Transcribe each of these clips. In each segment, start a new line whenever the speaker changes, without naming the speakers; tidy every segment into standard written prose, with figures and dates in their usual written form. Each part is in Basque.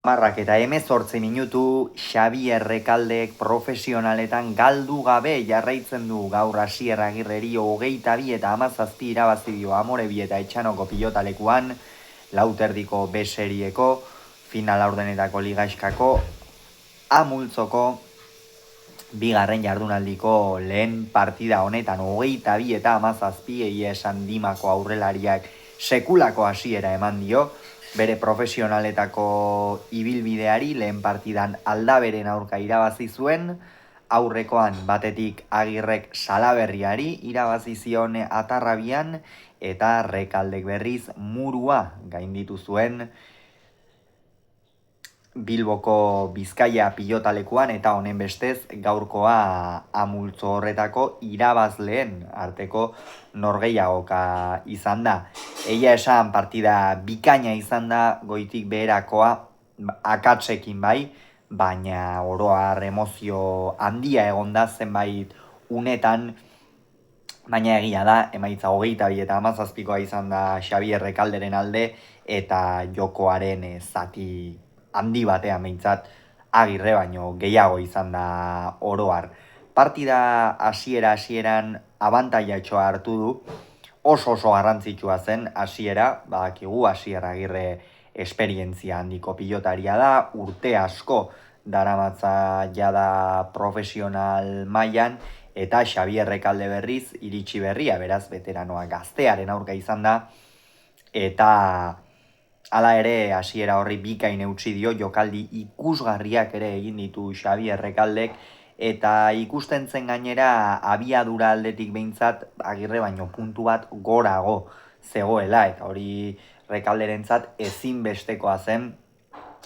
Marrak eta 18 minutu Xabier Rekaldek profesionaletan galdu gabe jarraitzen du gaur Asier Agirreri 22 eta 17 irabazi dio Amorebi eta Etxanoko pilotalekuan, lauterdiko B-serieko, final laurdenetako ligaiskako, amultzoko, bigarren jardunaldiko lehen partida honetan 22 eta 17 egia esan Dimako aurrelariak sekulako hasiera eman dio, bere profesionaletako ibilbideari lehen partidan Aldaberen aurka irabazi zuen, aurrekoan batetik Agirrek Salaberriari irabazi zion Atarrabian eta Rekaldek berriz Murua gainditu zuen Bilboko Bizkaia pilotalekuan eta honen bestez gaurkoa amultzo horretako irabazleen arteko norgehiagoka izan da. Egia esan partida bikaina izan da goitik beherakoa akatsekin bai, baina oroar emozio handia egon da zenbait unetan, baina egia da, emaitza 22 eta 17koa izan da Xabier Rekalderen alde eta jokoaren zati handi batean behintzat Agirre baino gehiago izan da oroar. Partida hasieran abantailatxoa hartu du, oso garrantzitsua zen hasiera, badakigu Asier Agirre esperientzia handiko pilotaria da, urte asko daramatza jada profesional mailan, eta Xabier Rekalde berriz iritsi berria, beraz veteranoa gaztearen aurka izan da, eta hala ere hasiera horri bikain eutsi dio, jokaldi ikusgarriak ere egin ditu Xabier Rekaldek, eta ikusten zen gainera abiadura aldetik behintzat Agirre baino puntu bat gorago zegoela, eta hori Rekalderentzat ezinbestekoa zen,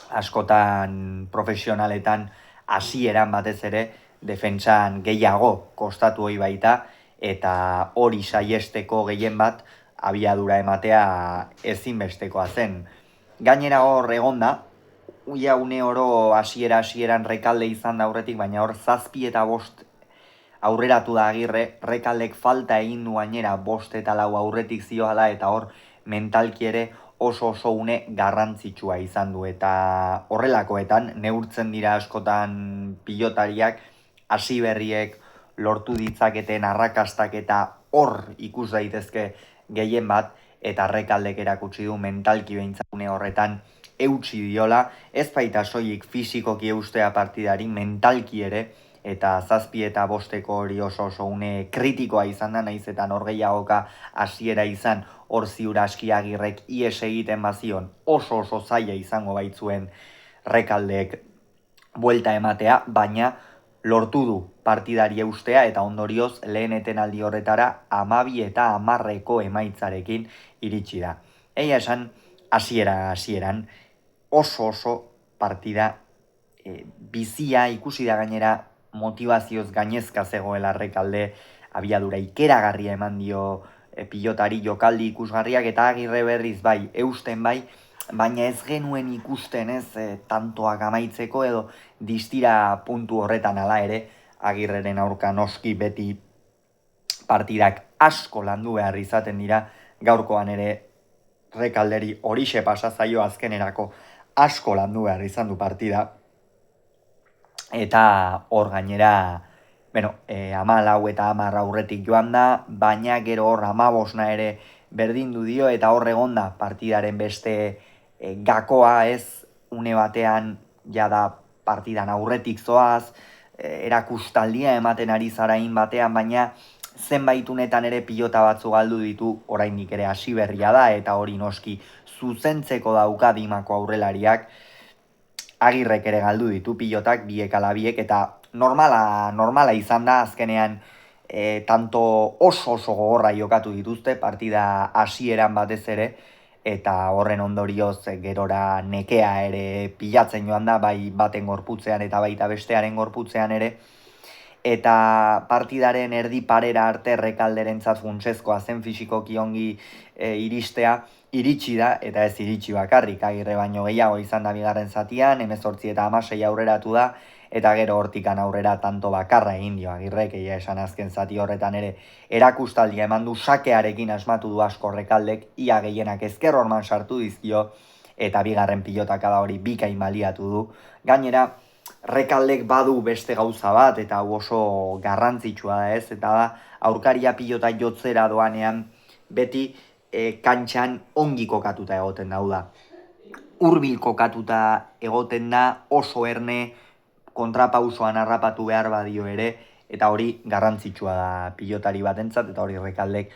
askotan profesionaletan hasieran batez ere defentsan gehiago kostatu hori baita, eta hori saiesteko gehien bat abiadura ematea ezinbestekoa zen. Gainera hor egonda, uia une oro hasieran Rekalde izan da aurretik, baina hor 7 eta 5 aurreratu da Agirre, Rekaldek falta egin du gainera 5 eta 4 aurretik zioala, eta hor mentalki ere oso une garrantzitsua izan du, eta horrelakoetan neurtzen dira askotan pilotariak hasi berriek lortu ditzaketen arrakastak, eta hor ikus daitezke gehien bat, eta Rekaldek erakutsi du mentalki behintzakune horretan eutsi diola, ez baita soilik fisikoki eustea partidari, mentalki ere, eta 7 eta 5 hori oso une kritikoa izan da, naiz eta norgehiagoka hasiera izan, hor ziur aski Agirrek ies egiten bazion, oso zaila izango baitzuen Rekaldek buelta ematea, baina lortu du partidari eustea, eta ondorioz lehen etenaldi horretara 12 eta 10eko emaitzarekin iritsi da. Egia esan, hasieran oso partida bizia ikusi da, gainera motivazioz gainezka zegoela Rekalde, abiadura ikeragarria eman dio pilotari, jokaldi ikusgarriak, eta Agirre berriz bai, eusten bai, baina ez genuen ikusten tantoak amaitzeko edo distira puntu horretan. Hala ere, Agirreren aurka noski beti partidak asko landu behar izaten dira, gaurkoan ere Rekalderi horixe pasa zaio azkenerako asko landu behar izan du partida, eta hor gainera 14 eta 10 aurretik joan da, baina gero hor 15 ere berdindu dio, eta hor egonda partidaren beste gakoa, ez une batean jada partidan aurretik zoaz, erakustaldia ematen ari zarain batean, baina zenbait unetan ere pilota batzu galdu ditu, oraindik ere hasi berria da, eta hori noski zuzentzeko dauka Dimako aurrelariak. Agirrek ere galdu ditu pilotak, biek ala biek, eta normala izan da, azkenean tanto oso gogorra jokatu dituzte, partida hasieran batez ere, eta horren ondorioz gerora nekea ere pilatzen joan da, bai baten gorputzean eta baita bestearen gorputzean ere, eta partidaren erdi parera arte Rekalderentzat funtsezkoa zen fisikoki ongi iristea, iritsi da, eta ez iritsi bakarrik, Agirre baino gehiago izan da bigarren zatian, 18 eta 16 aurreratu da, eta gero hortikan aurrera tanto bakarra egin dio Agirrek, egia esan azken zati horretan ere erakustaldia eman du, sakearekin asmatu du asko Rekaldek, ia gehienak ezker horman sartu dizkio, eta bigarren pilotakada hori bikain baliatu du. Gainera, Rekaldek badu beste gauza bat, eta hau oso garrantzitsua da ez, eta da, aurkaria pilota jotzera doanean, beti kantxan ongi kokatuta egoten da. Hurbil kokatuta egoten da, oso erne, kontrapausoan harrapatu behar badio ere, eta hori garrantzitsua da pilotari batentzat, eta hori Rekaldek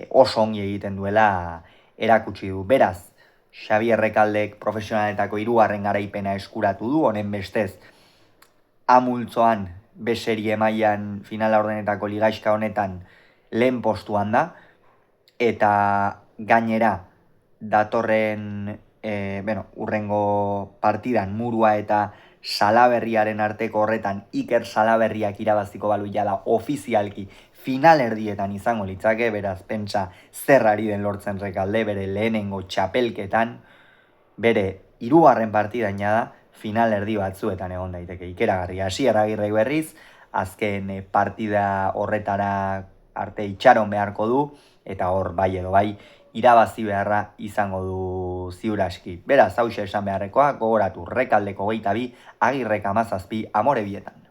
oso ongi egiten duela erakutsi du. Beraz, Xabier Rekaldek profesionaletako 3. garaipena eskuratu du, honen bestez, amultzoan beserie mailan finala ordenetako ligaxka honetan lehen postuan da, eta gainera datorren urrengo partidan Murua eta Salaberriaren arteko horretan Iker Salaberriak irabaziko balu jala ofizialki final erdietan izango litzake, beraz pentsa zer ari den lortzen Rekalde, bere lehenengo txapelketan, bere 3. partidan jada final erdi batzuetan egon daiteke. Ikeragarri, Asier Agirrek berriz, azken partida horretara arte itxaron beharko du, eta hor bai edo bai, irabazi beharra izango du ziur aski. Beraz, hauxe esan beharrekoa, gogoratu Rekaldeko 22, Agirrek 17, Amorebietan.